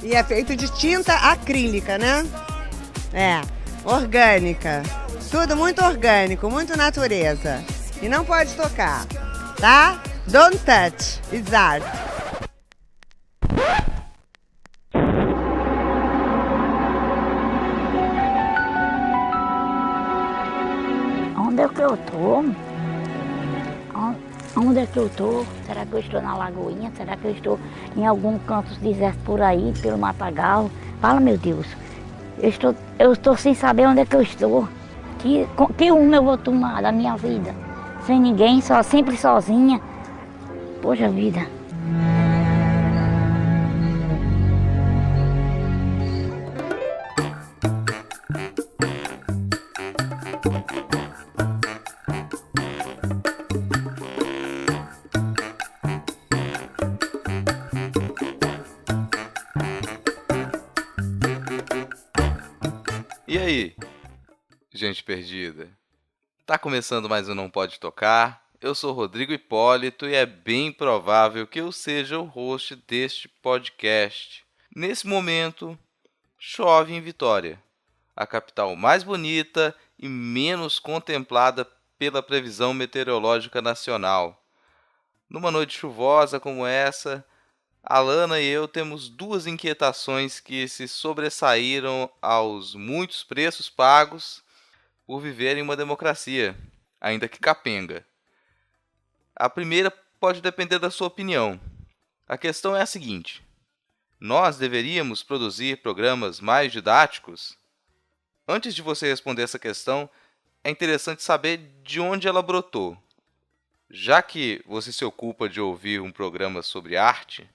E é feito de tinta acrílica, né? É, orgânica. Tudo muito orgânico, muito natureza. E não pode tocar, tá? Don't touch, it's art. Onde é que eu tô? Onde é que eu tô? Será que eu estou na Lagoinha? Será que eu estou em algum canto deserto por aí, pelo Matagal? Fala, meu Deus. Eu estou sem saber onde é que eu estou. Que rumo eu vou tomar da minha vida? Sem ninguém, sempre sozinha. Poxa vida. E aí, gente perdida? Tá começando mais um Não Pode Tocar. Eu sou Rodrigo Hipólito e é bem provável que eu seja o host deste podcast. Nesse momento, chove em Vitória, a capital mais bonita e menos contemplada pela previsão meteorológica nacional. Numa noite chuvosa como essa, Alana e eu temos duas inquietações que se sobressaíram aos muitos preços pagos por viver em uma democracia, ainda que capenga. A primeira pode depender da sua opinião. A questão é a seguinte: nós deveríamos produzir programas mais didáticos? Antes de você responder essa questão, é interessante saber de onde ela brotou. Já que você se ocupa de ouvir um programa sobre arte,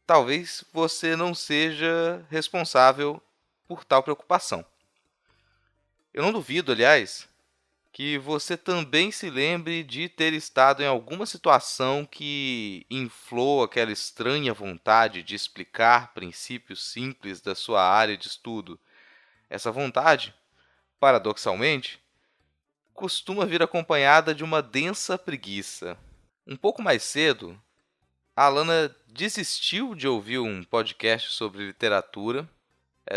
talvez você não seja responsável por tal preocupação. Eu não duvido, aliás, que você também se lembre de ter estado em alguma situação que inflou aquela estranha vontade de explicar princípios simples da sua área de estudo. Essa vontade, paradoxalmente, costuma vir acompanhada de uma densa preguiça. Um pouco mais cedo, a Alana desistiu de ouvir um podcast sobre literatura.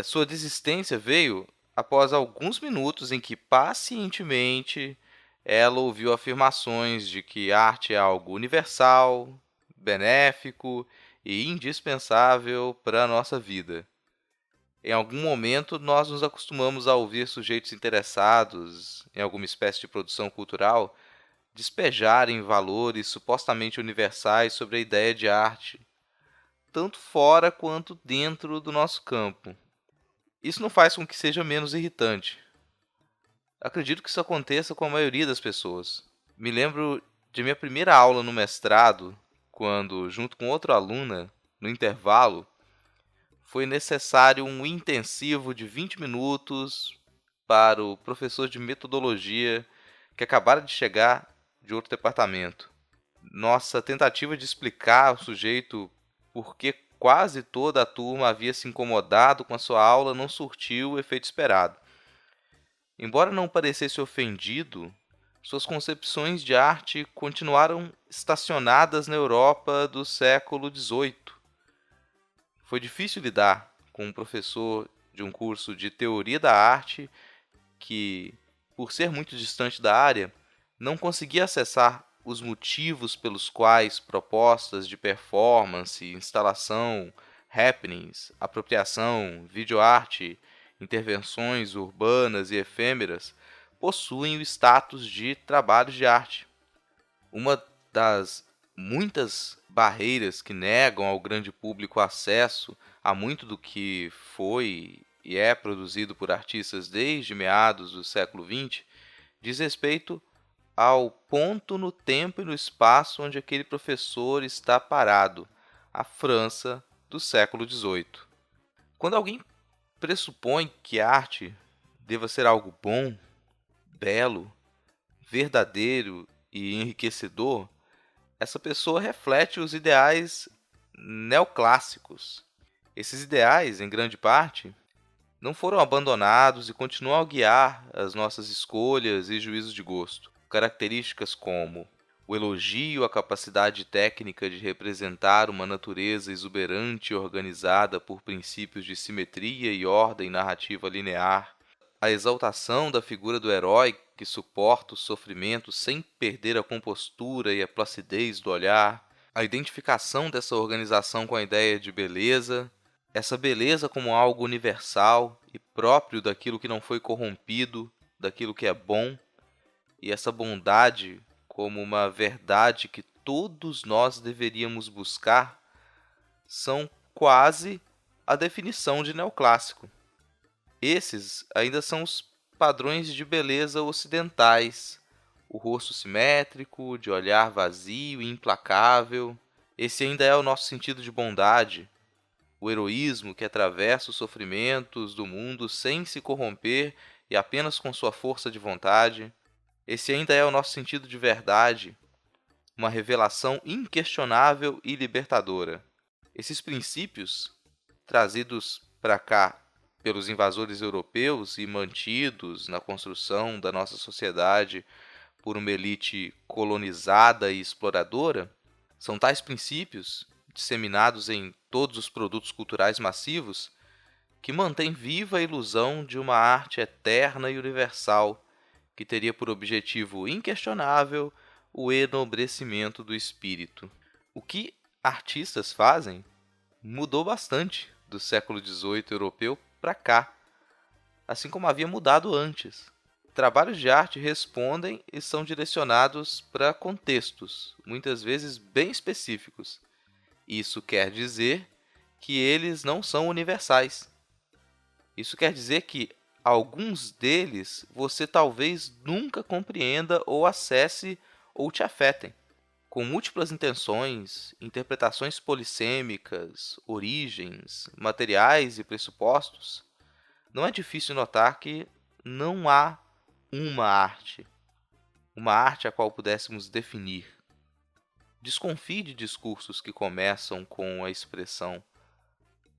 Sua desistência veio após alguns minutos em que, pacientemente, ela ouviu afirmações de que arte é algo universal, benéfico e indispensável para a nossa vida. Em algum momento, nós nos acostumamos a ouvir sujeitos interessados em alguma espécie de produção cultural despejarem valores supostamente universais sobre a ideia de arte, tanto fora quanto dentro do nosso campo. Isso não faz com que seja menos irritante. Acredito que isso aconteça com a maioria das pessoas. Me lembro de minha primeira aula no mestrado, quando, junto com outra aluna, no intervalo, foi necessário um intensivo de 20 minutos para o professor de metodologia que acabara de chegar de outro departamento. Nossa tentativa de explicar ao sujeito por que quase toda a turma havia se incomodado com a sua aula não surtiu o efeito esperado. Embora não parecesse ofendido, suas concepções de arte continuaram estacionadas na Europa do século XVIII. Foi difícil lidar com um professor de um curso de teoria da arte que, por ser muito distante da área, não conseguia acessar os motivos pelos quais propostas de performance, instalação, happenings, apropriação, videoarte, intervenções urbanas e efêmeras possuem o status de trabalhos de arte. Uma das muitas barreiras que negam ao grande público acesso a muito do que foi e é produzido por artistas desde meados do século XX diz respeito ao ponto no tempo e no espaço onde aquele professor está parado, a França do século XVIII. Quando alguém pressupõe que a arte deva ser algo bom, belo, verdadeiro e enriquecedor, essa pessoa reflete os ideais neoclássicos. Esses ideais, em grande parte, não foram abandonados e continuam a guiar as nossas escolhas e juízos de gosto. Características como o elogio à capacidade técnica de representar uma natureza exuberante e organizada por princípios de simetria e ordem narrativa linear, a exaltação da figura do herói que suporta o sofrimento sem perder a compostura e a placidez do olhar, a identificação dessa organização com a ideia de beleza, essa beleza como algo universal e próprio daquilo que não foi corrompido, daquilo que é bom, e essa bondade como uma verdade que todos nós deveríamos buscar, são quase a definição de neoclássico. Esses ainda são os padrões de beleza ocidentais, o rosto simétrico, de olhar vazio e implacável. Esse ainda é o nosso sentido de bondade, o heroísmo que atravessa os sofrimentos do mundo sem se corromper e apenas com sua força de vontade. Esse ainda é o nosso sentido de verdade, uma revelação inquestionável e libertadora. Esses princípios, trazidos para cá pelos invasores europeus e mantidos na construção da nossa sociedade por uma elite colonizada e exploradora, são tais princípios, disseminados em todos os produtos culturais massivos, que mantêm viva a ilusão de uma arte eterna e universal, que teria por objetivo inquestionável o enobrecimento do espírito. O que artistas fazem mudou bastante do século XVIII europeu para cá, assim como havia mudado antes. Trabalhos de arte respondem e são direcionados para contextos, muitas vezes bem específicos. Isso quer dizer que eles não são universais. Isso quer dizer que alguns deles você talvez nunca compreenda ou acesse ou te afetem. Com múltiplas intenções, interpretações polissêmicas, origens, materiais e pressupostos, não é difícil notar que não há uma arte a qual pudéssemos definir. Desconfie de discursos que começam com a expressão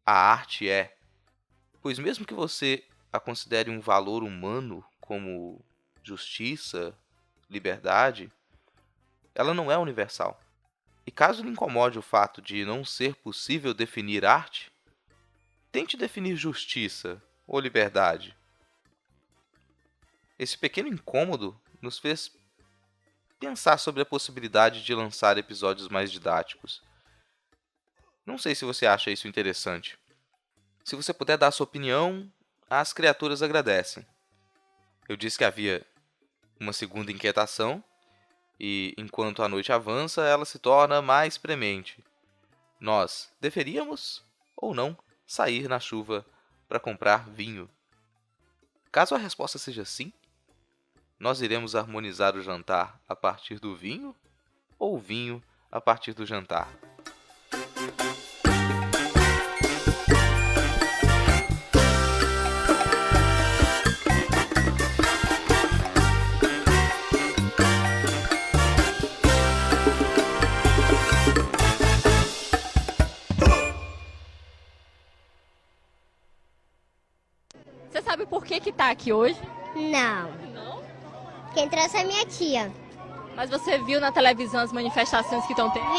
"a arte é", pois mesmo que você a considere um valor humano como justiça, liberdade, ela não é universal. E caso lhe incomode o fato de não ser possível definir arte, tente definir justiça ou liberdade. Esse pequeno incômodo nos fez pensar sobre a possibilidade de lançar episódios mais didáticos. Não sei se você acha isso interessante. Se você puder dar sua opinião, as criaturas agradecem. Eu disse que havia uma segunda inquietação, e enquanto a noite avança, ela se torna mais premente. Nós deveríamos, ou não, sair na chuva para comprar vinho? Caso a resposta seja sim, nós iremos harmonizar o jantar a partir do vinho ou o vinho a partir do jantar? Você sabe por que tá aqui hoje? Não. Não. Quem trouxe é minha tia. Mas você viu na televisão as manifestações que estão tendo? Vi.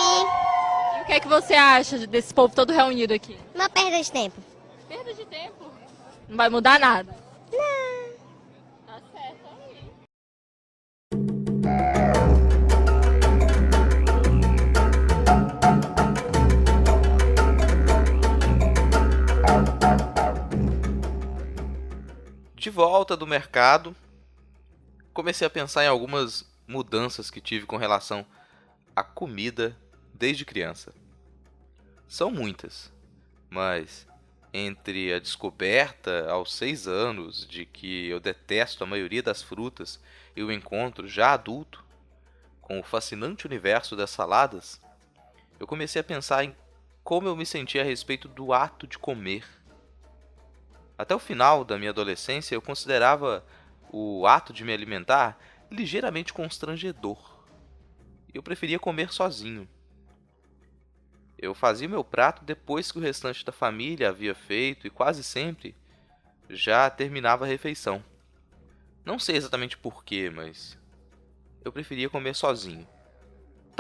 E o que é que você acha desse povo todo reunido aqui? Uma perda de tempo. Perda de tempo. Não vai mudar nada. Não. Tá certo aí. De volta do mercado, comecei a pensar em algumas mudanças que tive com relação à comida desde criança. São muitas, mas entre a descoberta aos 6 anos de que eu detesto a maioria das frutas e o encontro já adulto com o fascinante universo das saladas, eu comecei a pensar em como eu me sentia a respeito do ato de comer. Até o final da minha adolescência, eu considerava o ato de me alimentar ligeiramente constrangedor. Eu preferia comer sozinho. Eu fazia meu prato depois que o restante da família havia feito e quase sempre já terminava a refeição. Não sei exatamente porquê, mas eu preferia comer sozinho.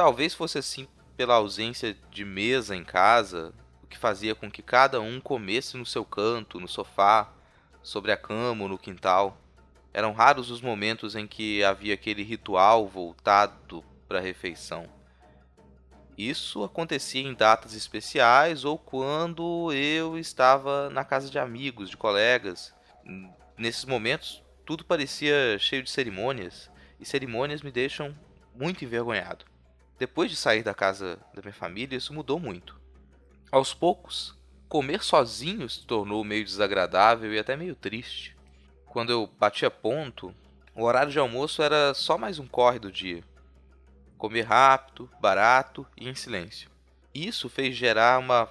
talvez fosse assim pela ausência de mesa em casa, o que fazia com que cada um comesse no seu canto, no sofá, sobre a cama ou no quintal. Eram raros os momentos em que havia aquele ritual voltado para a refeição. Isso acontecia em datas especiais ou quando eu estava na casa de amigos, de colegas. Nesses momentos, tudo parecia cheio de cerimônias, e cerimônias me deixam muito envergonhado. Depois de sair da casa da minha família, isso mudou muito. Aos poucos, comer sozinho se tornou meio desagradável e até meio triste. Quando eu batia ponto, o horário de almoço era só mais um corre do dia. Comer rápido, barato e em silêncio. Isso fez gerar uma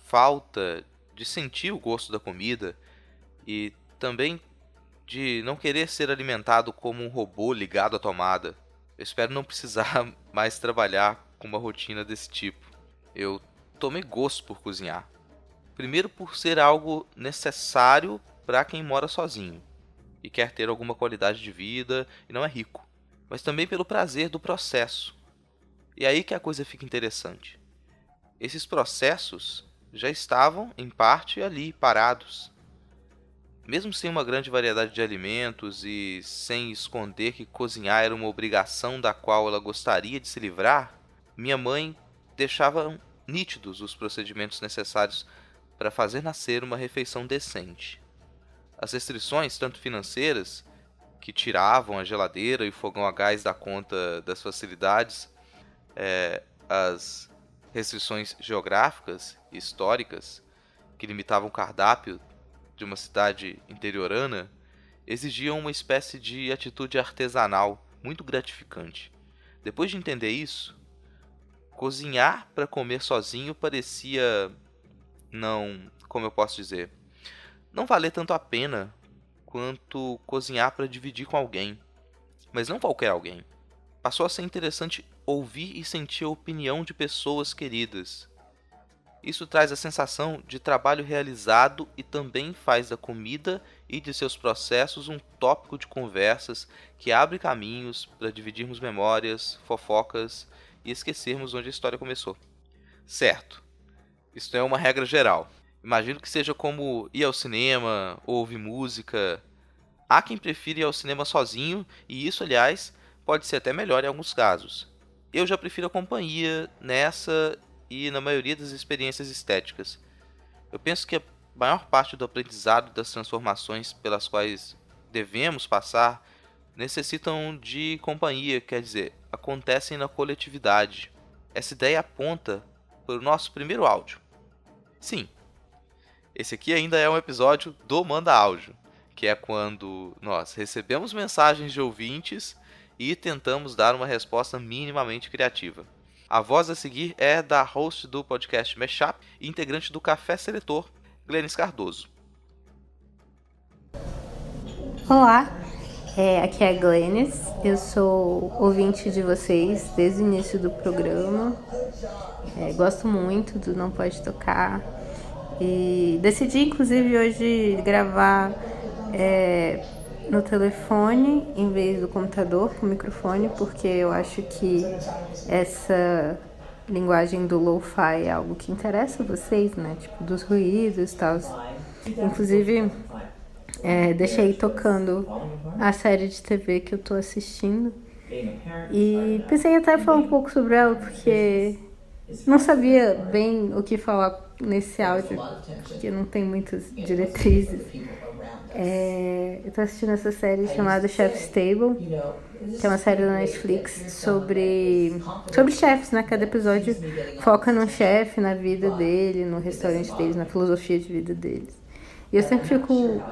falta de sentir o gosto da comida e também de não querer ser alimentado como um robô ligado à tomada. Eu espero não precisar mais trabalhar com uma rotina desse tipo. Eu tomei gosto por cozinhar. Primeiro por ser algo necessário para quem mora sozinho e quer ter alguma qualidade de vida e não é rico. Mas também pelo prazer do processo. E aí que a coisa fica interessante. Esses processos já estavam, em parte, ali, parados. Mesmo sem uma grande variedade de alimentos e sem esconder que cozinhar era uma obrigação da qual ela gostaria de se livrar, minha mãe deixava nítidos os procedimentos necessários para fazer nascer uma refeição decente. As restrições, tanto financeiras, que tiravam a geladeira e o fogão a gás da conta das facilidades, as restrições geográficas e históricas, que limitavam o cardápio de uma cidade interiorana, exigiam uma espécie de atitude artesanal muito gratificante. Depois de entender isso, cozinhar para comer sozinho parecia não, como eu posso dizer, não valer tanto a pena quanto cozinhar para dividir com alguém, mas não qualquer alguém. Passou a ser interessante ouvir e sentir a opinião de pessoas queridas. Isso traz a sensação de trabalho realizado e também faz da comida e de seus processos um tópico de conversas que abre caminhos para dividirmos memórias, fofocas e esquecermos onde a história começou. Certo, isso é uma regra geral. Imagino que seja como ir ao cinema ou ouvir música. Há quem prefira ir ao cinema sozinho e isso, aliás, pode ser até melhor em alguns casos. Eu já prefiro a companhia nessa e na maioria das experiências estéticas. Eu penso que a maior parte do aprendizado das transformações pelas quais devemos passar necessitam de companhia, quer dizer, acontecem na coletividade. Essa ideia aponta para o nosso primeiro áudio. Sim, esse aqui ainda é um episódio do Manda Áudio, que é quando nós recebemos mensagens de ouvintes e tentamos dar uma resposta minimamente criativa. A voz a seguir é da host do podcast Mashup e integrante do Café Seletor, Glenis Cardoso. Olá, aqui é a Glenis, eu sou ouvinte de vocês desde o início do programa, gosto muito do Não Pode Tocar e decidi inclusive hoje gravar no telefone em vez do computador com o microfone, porque eu acho que essa linguagem do lo-fi é algo que interessa vocês, né? Tipo, dos ruídos e tal. Inclusive, deixei tocando a série de TV que eu tô assistindo e pensei até falar um pouco sobre ela, porque não sabia bem o que falar nesse áudio, porque não tem muitas diretrizes. Eu tô assistindo essa série chamada Chef's Table, que é uma série da Netflix sobre chefes, né? Cada episódio foca num chefe, na vida dele, no restaurante deles, na filosofia de vida deles. E eu sempre fico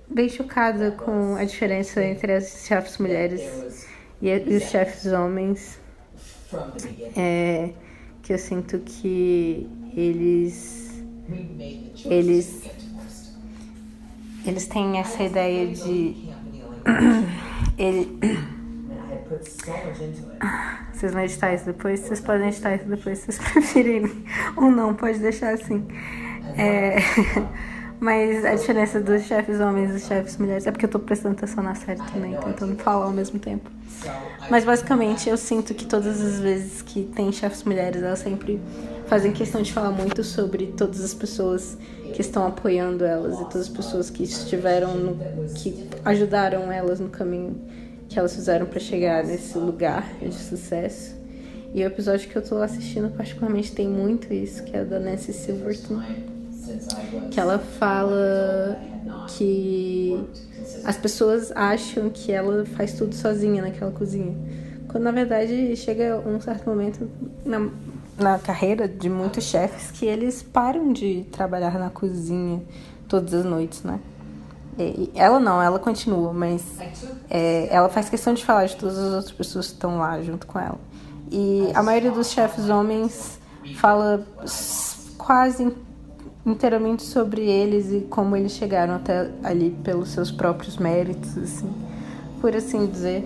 bem chocada com a diferença entre as chefes mulheres e os chefes homens, que eu sinto que eles têm essa ideia de vocês vão editar isso depois? Vocês podem editar isso depois se vocês preferirem, ou não, pode deixar assim. Mas a diferença dos chefes homens e dos chefes mulheres é porque eu tô prestando atenção na série também, tentando falar ao mesmo tempo. Mas basicamente eu sinto que todas as vezes que tem chefes mulheres, elas sempre fazem questão de falar muito sobre todas as pessoas que estão apoiando elas e todas as pessoas que que ajudaram elas no caminho que elas fizeram para chegar nesse lugar de sucesso. E o episódio que eu tô assistindo particularmente tem muito isso, que é da Nancy Silverton, que ela fala que as pessoas acham que ela faz tudo sozinha naquela cozinha, quando na verdade chega um certo momento na carreira de muitos chefes que eles param de trabalhar na cozinha todas as noites, né? E ela continua, mas ela faz questão de falar de todas as outras pessoas que estão lá junto com ela. E a maioria dos chefes homens fala quase inteiramente sobre eles e como eles chegaram até ali pelos seus próprios méritos, assim, por assim dizer.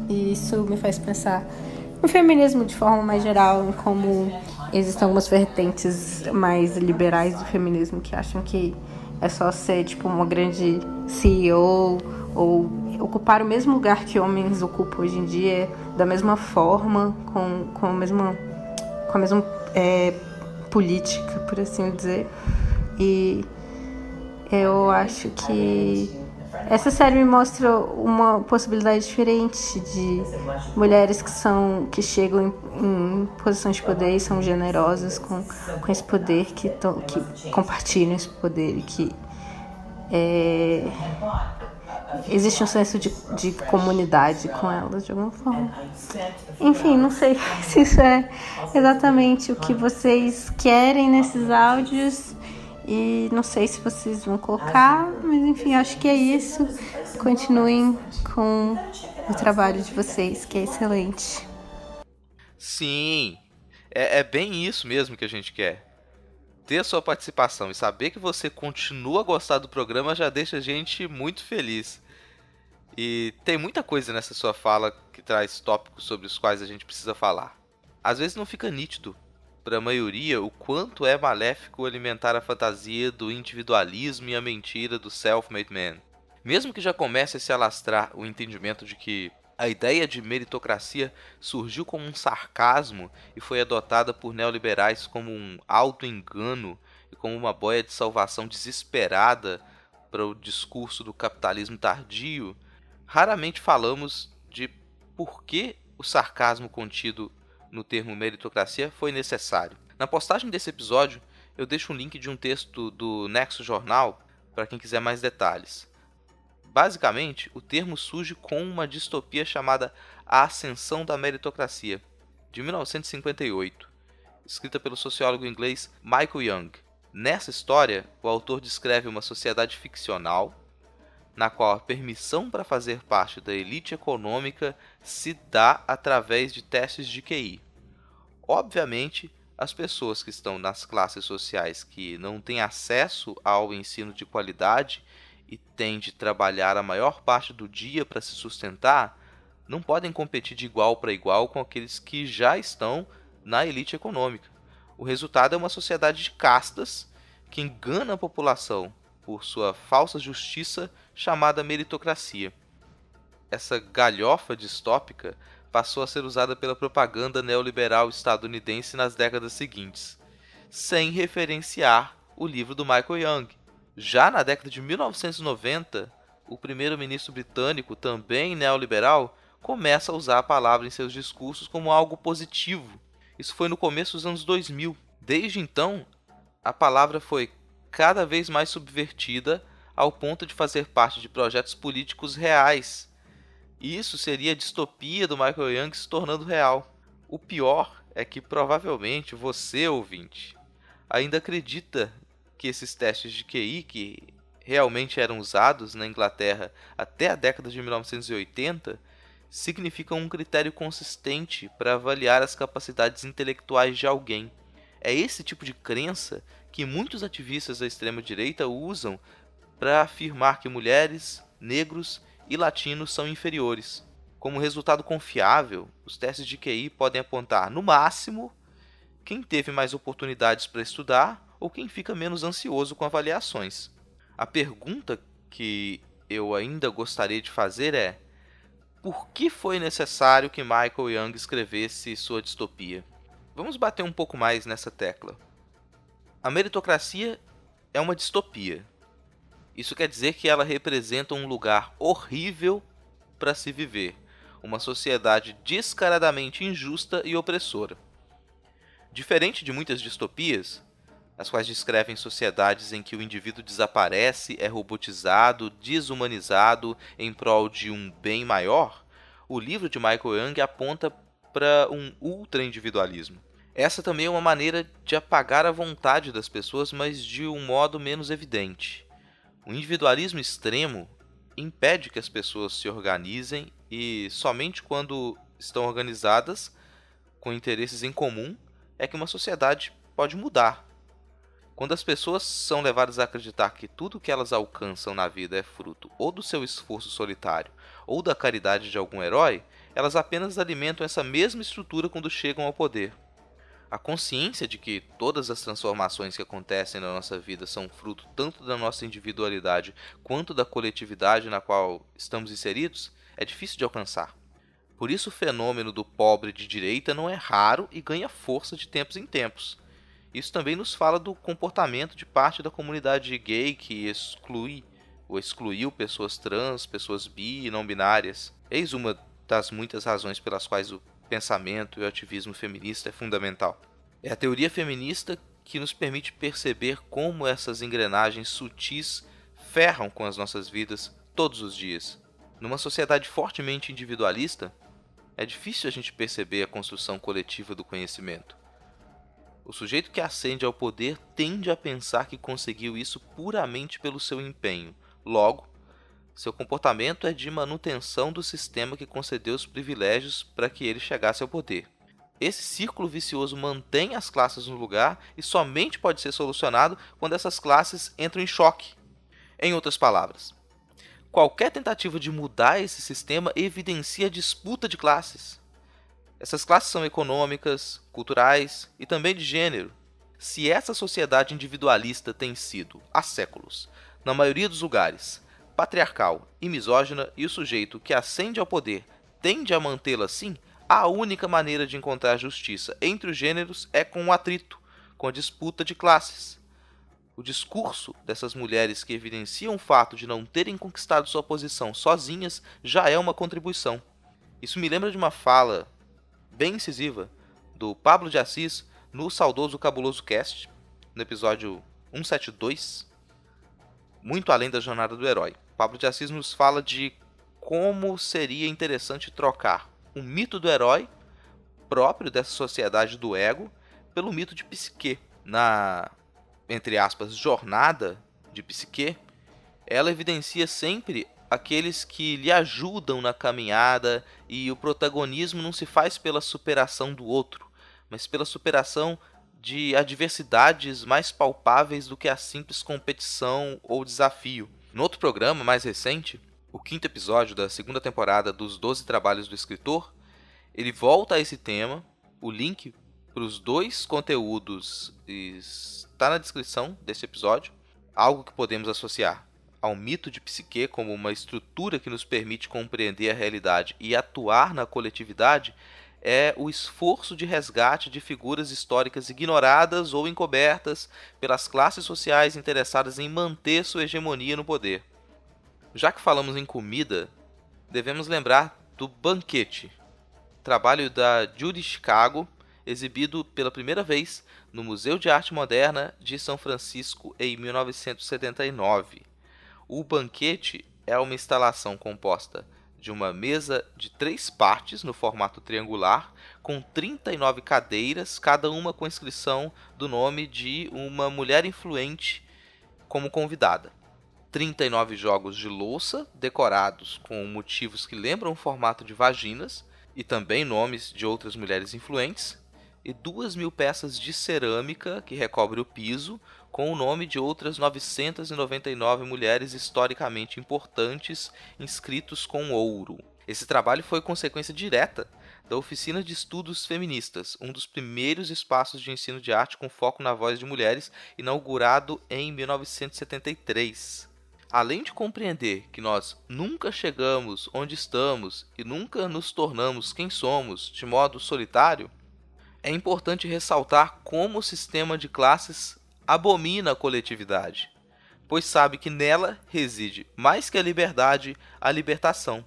E isso me faz pensar no feminismo de forma mais geral, em como existem algumas vertentes mais liberais do feminismo que acham que é só ser tipo uma grande CEO ou ocupar o mesmo lugar que homens ocupam hoje em dia, da mesma forma, com a mesma política, por assim dizer. E eu acho que essa série me mostra uma possibilidade diferente de mulheres que chegam em posições de poder e são generosas com esse poder, que compartilham esse poder e que existe um senso de comunidade com elas, de alguma forma. Enfim, não sei se isso é exatamente o que vocês querem nesses áudios e não sei se vocês vão colocar, mas enfim, acho que é isso. Continuem com o trabalho de vocês, que é excelente. Sim, é bem isso mesmo que a gente quer. Ter a sua participação e saber que você continua a gostar do programa já deixa a gente muito feliz. E tem muita coisa nessa sua fala que traz tópicos sobre os quais a gente precisa falar. Às vezes não fica nítido para a maioria o quanto é maléfico alimentar a fantasia do individualismo e a mentira do self-made man. Mesmo que já comece a se alastrar o entendimento de que a ideia de meritocracia surgiu como um sarcasmo e foi adotada por neoliberais como um auto-engano e como uma boia de salvação desesperada para o discurso do capitalismo tardio, raramente falamos de por que o sarcasmo contido no termo meritocracia foi necessário. Na postagem desse episódio, eu deixo um link de um texto do Nexo Jornal para quem quiser mais detalhes. Basicamente, o termo surge com uma distopia chamada A Ascensão da Meritocracia, de 1958, escrita pelo sociólogo inglês Michael Young. Nessa história, o autor descreve uma sociedade ficcional na qual a permissão para fazer parte da elite econômica se dá através de testes de QI. Obviamente, as pessoas que estão nas classes sociais que não têm acesso ao ensino de qualidade e têm de trabalhar a maior parte do dia para se sustentar, não podem competir de igual para igual com aqueles que já estão na elite econômica. O resultado é uma sociedade de castas que engana a população por sua falsa justiça chamada meritocracia. Essa galhofa distópica passou a ser usada pela propaganda neoliberal estadunidense nas décadas seguintes, sem referenciar o livro do Michael Young. Já na década de 1990, o primeiro-ministro britânico, também neoliberal, começa a usar a palavra em seus discursos como algo positivo. Isso foi no começo dos anos 2000. Desde então, a palavra foi cada vez mais subvertida ao ponto de fazer parte de projetos políticos reais. E isso seria a distopia do Michael Young se tornando real. O pior é que provavelmente você, ouvinte, ainda acredita que esses testes de QI, que realmente eram usados na Inglaterra até a década de 1980, significam um critério consistente para avaliar as capacidades intelectuais de alguém. É esse tipo de crença que muitos ativistas da extrema-direita usam para afirmar que mulheres, negros e latinos são inferiores. Como resultado confiável, os testes de QI podem apontar, no máximo, quem teve mais oportunidades para estudar ou quem fica menos ansioso com avaliações. A pergunta que eu ainda gostaria de fazer é: por que foi necessário que Michael Young escrevesse sua distopia? Vamos bater um pouco mais nessa tecla. A meritocracia é uma distopia. Isso quer dizer que ela representa um lugar horrível para se viver, uma sociedade descaradamente injusta e opressora. Diferente de muitas distopias, as quais descrevem sociedades em que o indivíduo desaparece, é robotizado, desumanizado em prol de um bem maior, o livro de Michael Young aponta para um ultra-individualismo. Essa também é uma maneira de apagar a vontade das pessoas, mas de um modo menos evidente. O individualismo extremo impede que as pessoas se organizem e somente quando estão organizadas, com interesses em comum, é que uma sociedade pode mudar. Quando as pessoas são levadas a acreditar que tudo que elas alcançam na vida é fruto ou do seu esforço solitário ou da caridade de algum herói, elas apenas alimentam essa mesma estrutura quando chegam ao poder. A consciência de que todas as transformações que acontecem na nossa vida são fruto tanto da nossa individualidade quanto da coletividade na qual estamos inseridos é difícil de alcançar. Por isso o fenômeno do pobre de direita não é raro e ganha força de tempos em tempos. Isso também nos fala do comportamento de parte da comunidade gay que exclui ou excluiu pessoas trans, pessoas bi e não binárias. Eis uma das muitas razões pelas quais o pensamento e o ativismo feminista é fundamental. É a teoria feminista que nos permite perceber como essas engrenagens sutis ferram com as nossas vidas todos os dias. Numa sociedade fortemente individualista, é difícil a gente perceber a construção coletiva do conhecimento. O sujeito que ascende ao poder tende a pensar que conseguiu isso puramente pelo seu empenho. Logo, seu comportamento é de manutenção do sistema que concedeu os privilégios para que ele chegasse ao poder. Esse círculo vicioso mantém as classes no lugar e somente pode ser solucionado quando essas classes entram em choque. Em outras palavras, qualquer tentativa de mudar esse sistema evidencia a disputa de classes. Essas classes são econômicas, culturais e também de gênero. Se essa sociedade individualista tem sido, há séculos, na maioria dos lugares, patriarcal e misógina, e o sujeito que ascende ao poder tende a mantê-la assim, a única maneira de encontrar justiça entre os gêneros é com o atrito, com a disputa de classes. O discurso dessas mulheres que evidenciam o fato de não terem conquistado sua posição sozinhas já é uma contribuição. Isso me lembra de uma fala bem incisiva do Pablo de Assis no saudoso Cabuloso Cast, no episódio 172, Muito Além da Jornada do Herói. Pablo de Assis nos fala de como seria interessante trocar o mito do herói, próprio dessa sociedade do ego, pelo mito de Psique. Na, entre aspas, jornada de Psique, ela evidencia sempre aqueles que lhe ajudam na caminhada e o protagonismo não se faz pela superação do outro, mas pela superação de adversidades mais palpáveis do que a simples competição ou desafio. No outro programa, mais recente, o 5º episódio da 2ª temporada dos 12 Trabalhos do Escritor, ele volta a esse tema. O link para os 2 conteúdos está na descrição desse episódio. Algo que podemos associar ao mito de Psique como uma estrutura que nos permite compreender a realidade e atuar na coletividade é o esforço de resgate de figuras históricas ignoradas ou encobertas pelas classes sociais interessadas em manter sua hegemonia no poder. Já que falamos em comida, devemos lembrar do Banquete, trabalho da Judy Chicago, exibido pela primeira vez no Museu de Arte Moderna de São Francisco em 1979. O Banquete é uma instalação composta de uma mesa de 3 partes no formato triangular, com 39 cadeiras, cada uma com inscrição do nome de uma mulher influente como convidada. 39 jogos de louça, decorados com motivos que lembram o formato de vaginas, e também nomes de outras mulheres influentes, e 2.000 peças de cerâmica que recobre o piso, com o nome de outras 999 mulheres historicamente importantes inscritos com ouro. Esse trabalho foi consequência direta da Oficina de Estudos Feministas, um dos primeiros espaços de ensino de arte com foco na voz de mulheres, inaugurado em 1973. além de compreender que nós nunca chegamos onde estamos e nunca nos tornamos quem somos de modo solitário, é importante ressaltar como o sistema de classes abomina a coletividade, pois sabe que nela reside, mais que a liberdade, a libertação.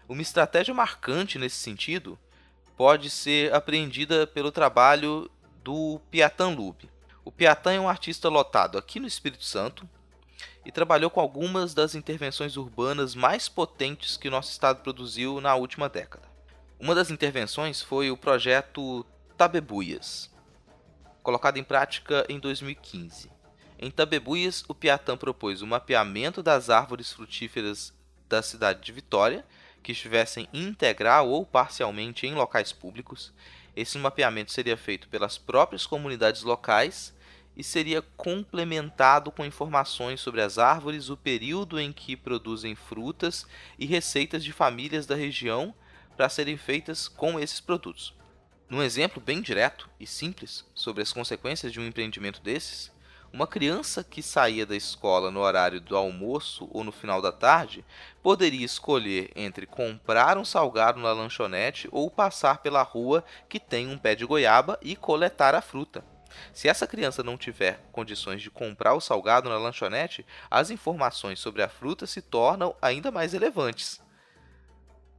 Uma estratégia marcante nesse sentido pode ser apreendida pelo trabalho do Piatan Lube. O Piatan é um artista lotado aqui no Espírito Santo e trabalhou com algumas das intervenções urbanas mais potentes que o nosso estado produziu na última década. Uma das intervenções foi o projeto Tabebuias, colocado em prática em 2015. Em Tabebuias, o Piatan propôs o mapeamento das árvores frutíferas da cidade de Vitória, que estivessem integral ou parcialmente em locais públicos. Esse mapeamento seria feito pelas próprias comunidades locais e seria complementado com informações sobre as árvores, o período em que produzem frutas e receitas de famílias da região para serem feitas com esses produtos. Num exemplo bem direto e simples sobre as consequências de um empreendimento desses, uma criança que saía da escola no horário do almoço ou no final da tarde poderia escolher entre comprar um salgado na lanchonete ou passar pela rua que tem um pé de goiaba e coletar a fruta. Se essa criança não tiver condições de comprar o salgado na lanchonete, as informações sobre a fruta se tornam ainda mais relevantes.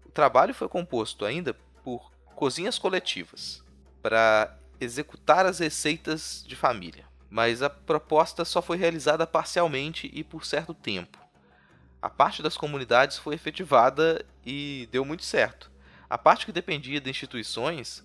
O trabalho foi composto ainda por cozinhas coletivas para executar as receitas de família, mas a proposta só foi realizada parcialmente e por certo tempo. A parte das comunidades foi efetivada e deu muito certo. A parte que dependia de instituições,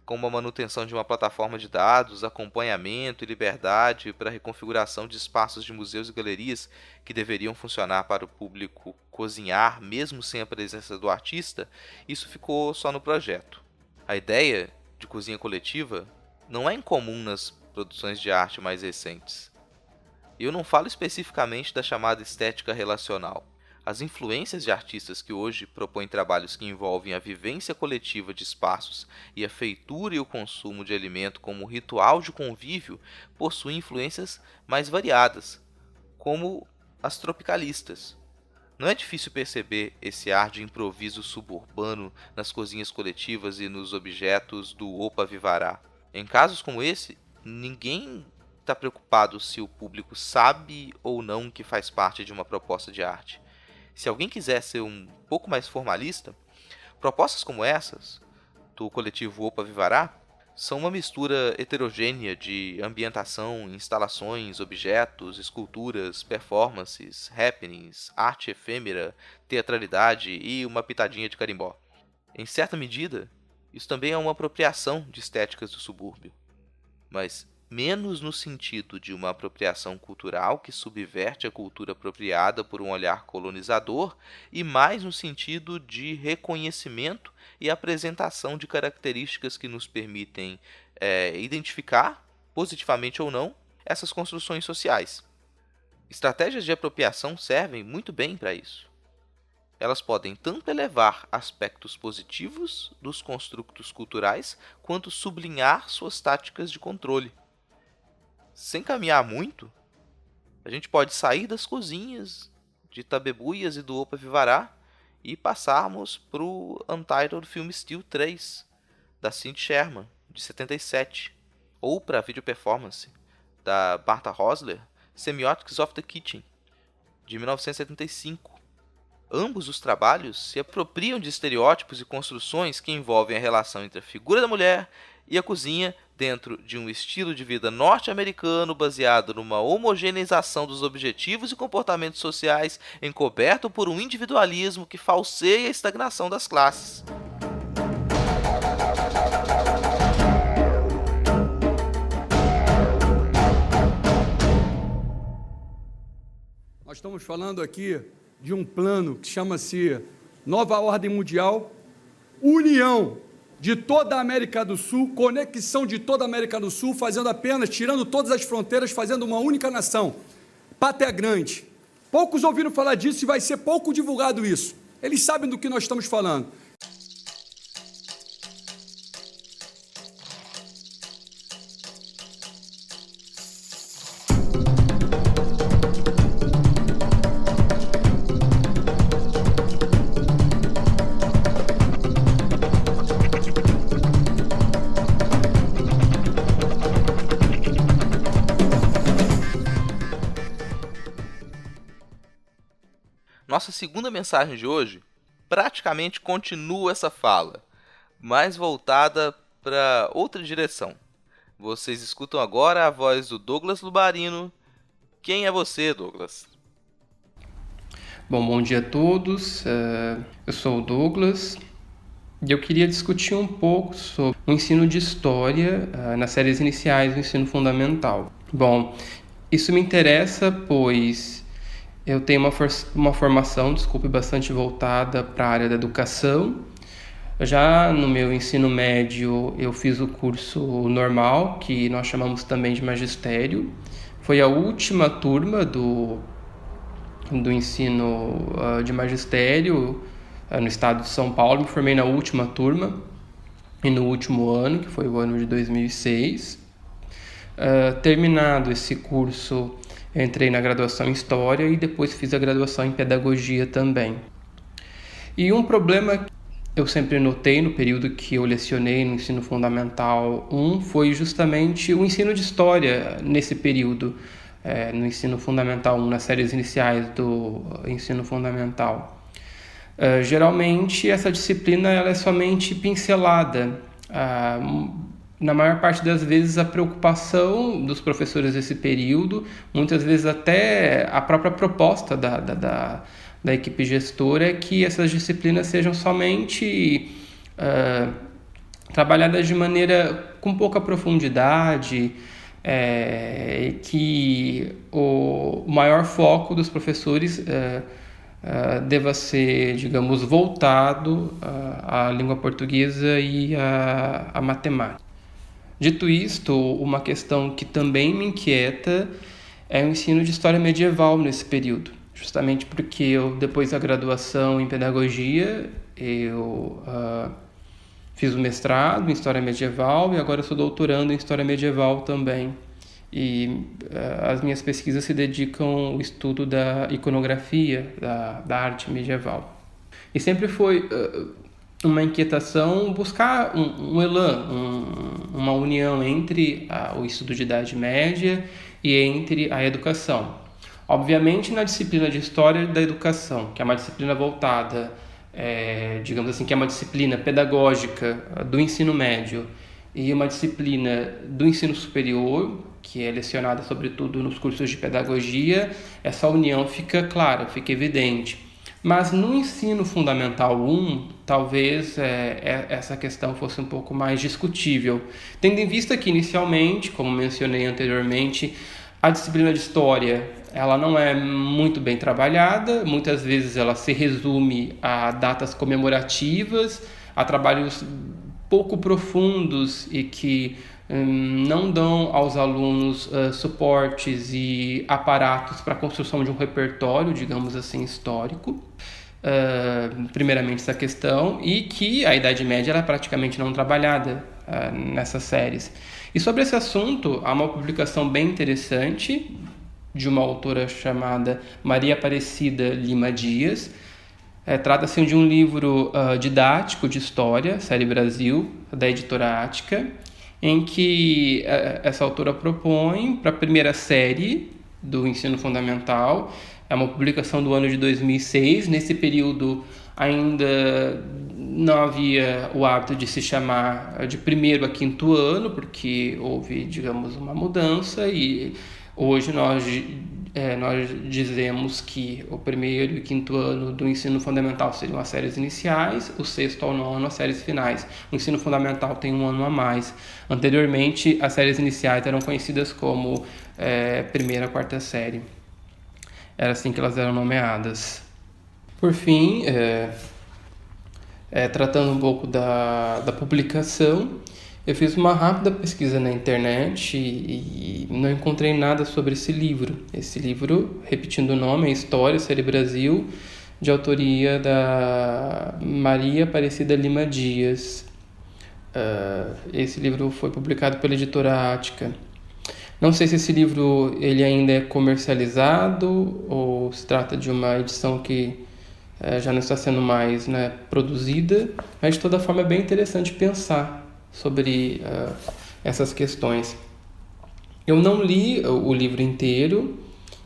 como a manutenção de uma plataforma de dados, acompanhamento e liberdade para a reconfiguração de espaços de museus e galerias que deveriam funcionar para o público cozinhar mesmo sem a presença do artista, isso ficou só no projeto. A ideia de cozinha coletiva não é incomum nas produções de arte mais recentes. Eu não falo especificamente da chamada estética relacional. As influências de artistas que hoje propõem trabalhos que envolvem a vivência coletiva de espaços e a feitura e o consumo de alimento como ritual de convívio possuem influências mais variadas, como as tropicalistas. Não é difícil perceber esse ar de improviso suburbano nas cozinhas coletivas e nos objetos do Opa Vivará. Em casos como esse, ninguém está preocupado se o público sabe ou não que faz parte de uma proposta de arte. Se alguém quiser ser um pouco mais formalista, propostas como essas, do coletivo Opa Vivará, são uma mistura heterogênea de ambientação, instalações, objetos, esculturas, performances, happenings, arte efêmera, teatralidade e uma pitadinha de carimbó. Em certa medida, isso também é uma apropriação de estéticas do subúrbio, mas menos no sentido de uma apropriação cultural que subverte a cultura apropriada por um olhar colonizador e mais no sentido de reconhecimento e apresentação de características que nos permitem identificar, positivamente ou não, essas construções sociais. Estratégias de apropriação servem muito bem para isso. Elas podem tanto elevar aspectos positivos dos construtos culturais, quanto sublinhar suas táticas de controle. Sem caminhar muito, a gente pode sair das cozinhas de Tabebuias e do Opa Vivará e passarmos para o Untitled Film Still 3, da Cindy Sherman, de 77, ou para a video performance da Martha Rosler, Semiotics of the Kitchen, de 1975. Ambos os trabalhos se apropriam de estereótipos e construções que envolvem a relação entre a figura da mulher e a cozinha dentro de um estilo de vida norte-americano baseado numa homogeneização dos objetivos e comportamentos sociais encoberto por um individualismo que falseia a estagnação das classes. Nós estamos falando aqui de um plano que chama-se Nova Ordem Mundial, união de toda a América do Sul, conexão de toda a América do Sul, tirando todas as fronteiras, fazendo uma única nação. Pátria grande. Poucos ouviram falar disso e vai ser pouco divulgado isso. Eles sabem do que nós estamos falando. Nossa segunda mensagem de hoje praticamente continua essa fala, mas voltada para outra direção. Vocês escutam agora a voz do Douglas Lubarino. Quem é você, Douglas? Bom dia a todos. Eu sou o Douglas e eu queria discutir um pouco sobre o ensino de história nas séries iniciais do ensino fundamental. Bom, isso me interessa pois eu tenho uma formação, bastante voltada para a área da educação. Já no meu ensino médio eu fiz o curso normal, que nós chamamos também de magistério. Foi a última turma do ensino de magistério no estado de São Paulo. Me formei na última turma e no último ano, que foi o ano de 2006. Terminado esse curso, eu entrei na graduação em História e depois fiz a graduação em Pedagogia também. E um problema eu sempre notei no período que eu lecionei no ensino fundamental 1 foi justamente o ensino de história nesse período, no ensino fundamental 1, nas séries iniciais do ensino fundamental. Geralmente essa disciplina ela é somente pincelada. Na maior parte das vezes a preocupação dos professores desse período, muitas vezes até a própria proposta da equipe gestora é que essas disciplinas sejam somente trabalhadas de maneira com pouca profundidade, que o maior foco dos professores deva ser, digamos, voltado à língua portuguesa e à matemática. Dito isto, uma questão que também me inquieta é o ensino de história medieval nesse período. Justamente porque eu, depois da graduação em pedagogia, eu fiz o mestrado em história medieval e agora eu sou doutorando em história medieval também. E as minhas pesquisas se dedicam ao estudo da iconografia, da arte medieval. E sempre foi uma inquietação buscar um elan, uma união entre o estudo de Idade Média e entre a educação. Obviamente, na disciplina de História da Educação, que é uma disciplina voltada, digamos assim, que é uma disciplina pedagógica do ensino médio e uma disciplina do ensino superior, que é lecionada sobretudo nos cursos de pedagogia, essa união fica clara, fica evidente. Mas no ensino fundamental 1, talvez essa questão fosse um pouco mais discutível, tendo em vista que inicialmente, como mencionei anteriormente, a disciplina de História ela não é muito bem trabalhada, muitas vezes ela se resume a datas comemorativas, a trabalhos pouco profundos e que não dão aos alunos suportes e aparatos para a construção de um repertório, digamos assim, histórico. Primeiramente essa questão, e que a Idade Média era praticamente não trabalhada nessas séries. E sobre esse assunto, há uma publicação bem interessante de uma autora chamada Maria Aparecida Lima Dias. Trata-se de um livro didático de história, Série Brasil, da editora Ática, em que essa autora propõe para a primeira série do ensino fundamental. É uma publicação do ano de 2006. Nesse período ainda não havia o hábito de se chamar de primeiro a quinto ano, porque houve, digamos, uma mudança, e hoje nós dizemos que o primeiro e quinto ano do ensino fundamental seriam as séries iniciais, o sexto ao nono as séries finais. O ensino fundamental tem um ano a mais. Anteriormente, as séries iniciais eram conhecidas como primeira a quarta série. Era assim que elas eram nomeadas. Por fim, tratando um pouco da publicação, eu fiz uma rápida pesquisa na internet e não encontrei nada sobre esse livro. Esse livro, repetindo o nome, é História, Série Brasil, de autoria da Maria Aparecida Lima Dias. Esse livro foi publicado pela editora Ática. Não sei se esse livro ele ainda é comercializado ou se trata de uma edição que já não está sendo mais produzida, mas de toda forma é bem interessante pensar sobre essas questões. Eu não li o livro inteiro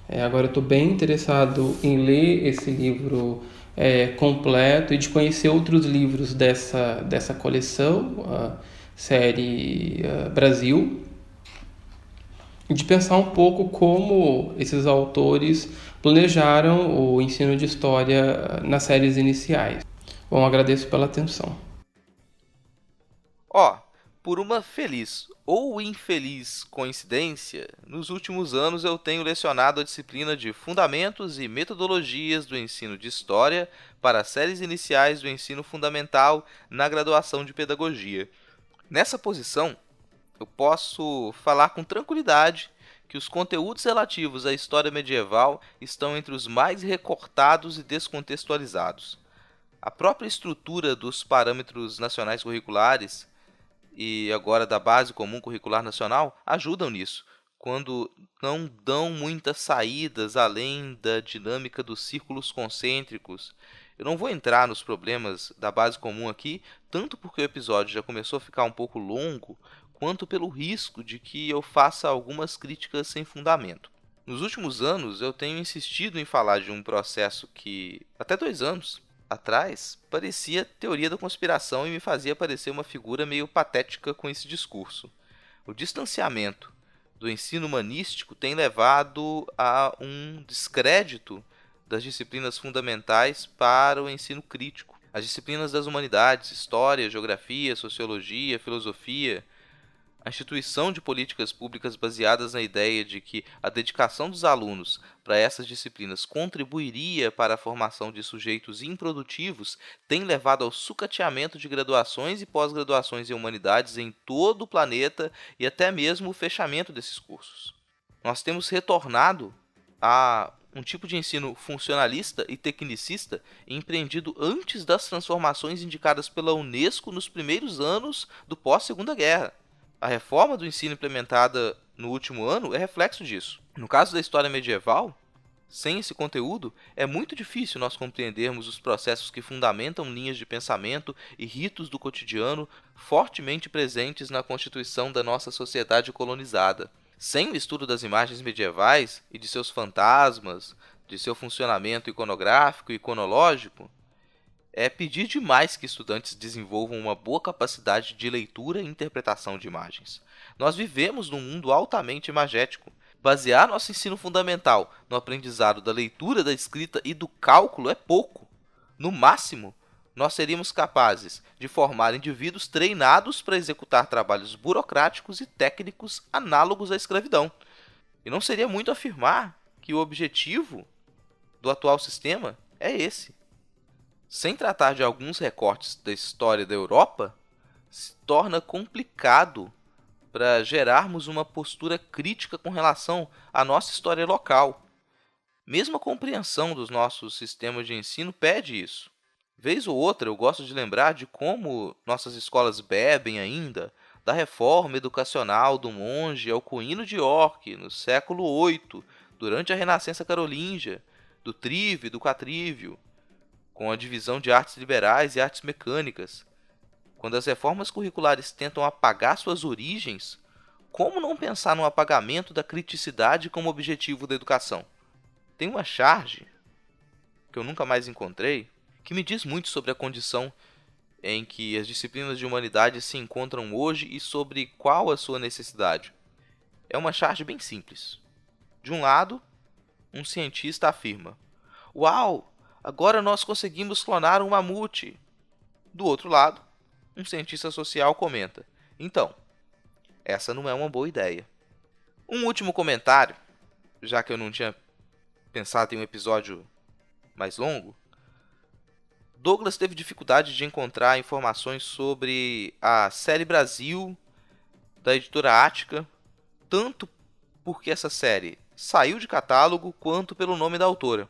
Agora eu estou bem interessado em ler esse livro completo e de conhecer outros livros dessa coleção, a série Brasil, e de pensar um pouco como esses autores planejaram o ensino de história nas séries iniciais. Bom, agradeço pela atenção. Por uma feliz ou infeliz coincidência, nos últimos anos eu tenho lecionado a disciplina de Fundamentos e Metodologias do Ensino de História para as séries iniciais do ensino fundamental na graduação de Pedagogia. Nessa posição, eu posso falar com tranquilidade que os conteúdos relativos à história medieval estão entre os mais recortados e descontextualizados. A própria estrutura dos parâmetros nacionais curriculares e agora da Base Comum Curricular Nacional ajudam nisso, quando não dão muitas saídas além da dinâmica dos círculos concêntricos. Eu não vou entrar nos problemas da Base Comum aqui, tanto porque o episódio já começou a ficar um pouco longo, quanto pelo risco de que eu faça algumas críticas sem fundamento. Nos últimos anos, eu tenho insistido em falar de um processo que, até 2 anos atrás, parecia teoria da conspiração e me fazia parecer uma figura meio patética com esse discurso. O distanciamento do ensino humanístico tem levado a um descrédito das disciplinas fundamentais para o ensino crítico. As disciplinas das humanidades, história, geografia, sociologia, filosofia, a instituição de políticas públicas baseadas na ideia de que a dedicação dos alunos para essas disciplinas contribuiria para a formação de sujeitos improdutivos tem levado ao sucateamento de graduações e pós-graduações em humanidades em todo o planeta e até mesmo o fechamento desses cursos. Nós temos retornado a um tipo de ensino funcionalista e tecnicista empreendido antes das transformações indicadas pela Unesco nos primeiros anos do pós-Segunda Guerra. A reforma do ensino implementada no último ano é reflexo disso. No caso da história medieval, sem esse conteúdo, é muito difícil nós compreendermos os processos que fundamentam linhas de pensamento e ritos do cotidiano fortemente presentes na constituição da nossa sociedade colonizada. Sem o estudo das imagens medievais e de seus fantasmas, de seu funcionamento iconográfico e iconológico, é pedir demais que estudantes desenvolvam uma boa capacidade de leitura e interpretação de imagens. Nós vivemos num mundo altamente imagético. Basear nosso ensino fundamental no aprendizado da leitura, da escrita e do cálculo é pouco. No máximo, nós seríamos capazes de formar indivíduos treinados para executar trabalhos burocráticos e técnicos análogos à escravidão. E não seria muito afirmar que o objetivo do atual sistema é esse. Sem tratar de alguns recortes da história da Europa, se torna complicado para gerarmos uma postura crítica com relação à nossa história local. Mesmo a compreensão dos nossos sistemas de ensino pede isso. Vez ou outra, eu gosto de lembrar de como nossas escolas bebem ainda da reforma educacional do monge Alcuino de York, no século VIII, durante a Renascença Carolíngia, do trívio e do catrívio, com a divisão de artes liberais e artes mecânicas. Quando as reformas curriculares tentam apagar suas origens, como não pensar no apagamento da criticidade como objetivo da educação? Tem uma charge, que eu nunca mais encontrei, que me diz muito sobre a condição em que as disciplinas de humanidades se encontram hoje e sobre qual a sua necessidade. É uma charge bem simples. De um lado, um cientista afirma: "Uau! Agora nós conseguimos clonar um mamute." Do outro lado, um cientista social comenta: "Então, essa não é uma boa ideia." Um último comentário, já que eu não tinha pensado em um episódio mais longo. Douglas teve dificuldade de encontrar informações sobre a série Brasil, da editora Ática, tanto porque essa série saiu de catálogo, quanto pelo nome da autora.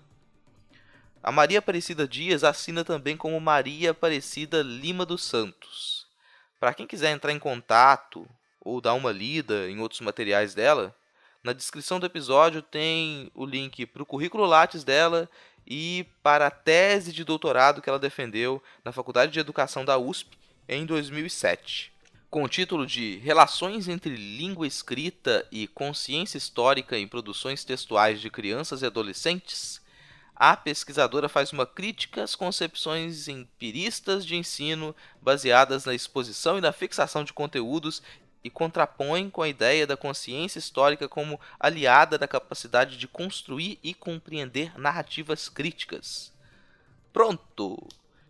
A Maria Aparecida Dias assina também como Maria Aparecida Lima dos Santos. Para quem quiser entrar em contato ou dar uma lida em outros materiais dela, na descrição do episódio tem o link para o currículo Lattes dela e para a tese de doutorado que ela defendeu na Faculdade de Educação da USP em 2007. com o título de Relações entre língua escrita e consciência histórica em produções textuais de crianças e adolescentes, a pesquisadora faz uma crítica às concepções empiristas de ensino baseadas na exposição e na fixação de conteúdos e contrapõe com a ideia da consciência histórica como aliada da capacidade de construir e compreender narrativas críticas. Pronto!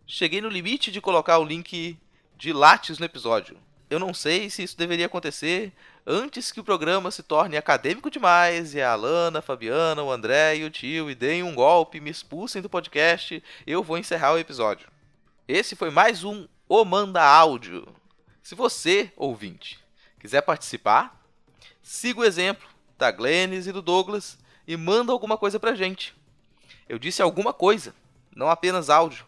Cheguei no limite de colocar o link de Lattes no episódio. Eu não sei se isso deveria acontecer antes que o programa se torne acadêmico demais e a Alana, a Fabiana, o André e o tio deem um golpe, me expulsem do podcast, eu vou encerrar o episódio. Esse foi mais um O Manda Áudio. Se você, ouvinte, quiser participar, siga o exemplo da Glennis e do Douglas e manda alguma coisa pra gente. Eu disse alguma coisa, não apenas áudio.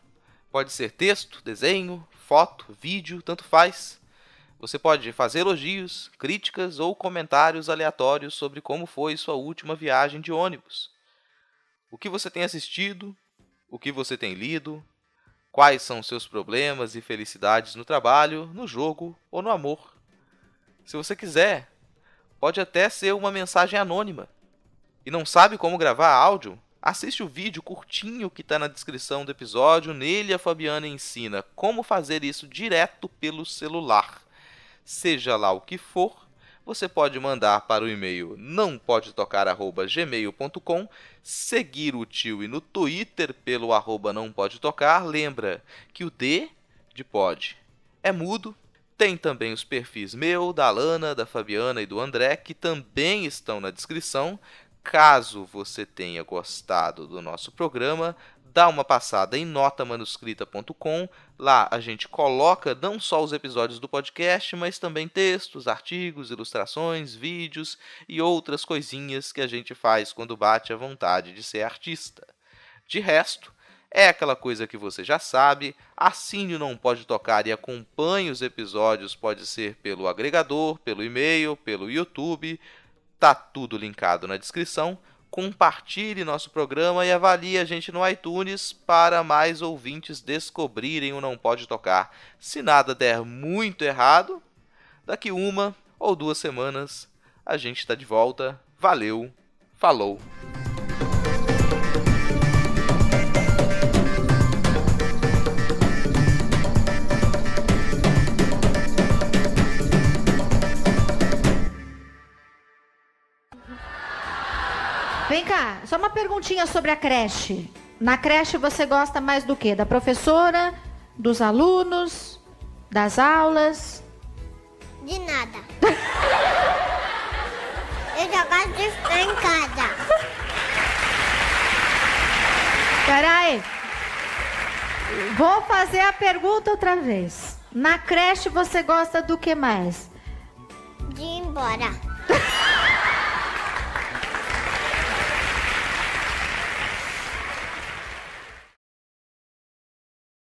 Pode ser texto, desenho, foto, vídeo, tanto faz. Você pode fazer elogios, críticas ou comentários aleatórios sobre como foi sua última viagem de ônibus. O que você tem assistido, o que você tem lido, quais são seus problemas e felicidades no trabalho, no jogo ou no amor. Se você quiser, pode até ser uma mensagem anônima. E não sabe como gravar áudio? Assiste o vídeo curtinho que está na descrição do episódio. Nele a Fabiana ensina como fazer isso direto pelo celular. Seja lá o que for, você pode mandar para o e-mail nãopodetocar@gmail.com, seguir o tio e no Twitter pelo @nãopodetocar. Lembra que o D de pod é mudo. Tem também os perfis meu, da Alana, da Fabiana e do André, que também estão na descrição. Caso você tenha gostado do nosso programa, dá uma passada em notamanuscrita.com. Lá a gente coloca não só os episódios do podcast, mas também textos, artigos, ilustrações, vídeos e outras coisinhas que a gente faz quando bate a vontade de ser artista. De resto, é aquela coisa que você já sabe. Assine o Não Pode Tocar e acompanhe os episódios. Pode ser pelo agregador, pelo e-mail, pelo YouTube. Tá tudo linkado na descrição. Compartilhe nosso programa e avalie a gente no iTunes para mais ouvintes descobrirem o Não Pode Tocar. Se nada der muito errado, daqui 1 ou 2 semanas a gente está de volta. Valeu, falou! Vem cá, só uma perguntinha sobre a creche. Na creche você gosta mais do quê? Da professora, dos alunos, das aulas? De nada. Eu já gosto de ficar em casa. Peraí. Vou fazer a pergunta outra vez. Na creche você gosta do que mais? De ir embora.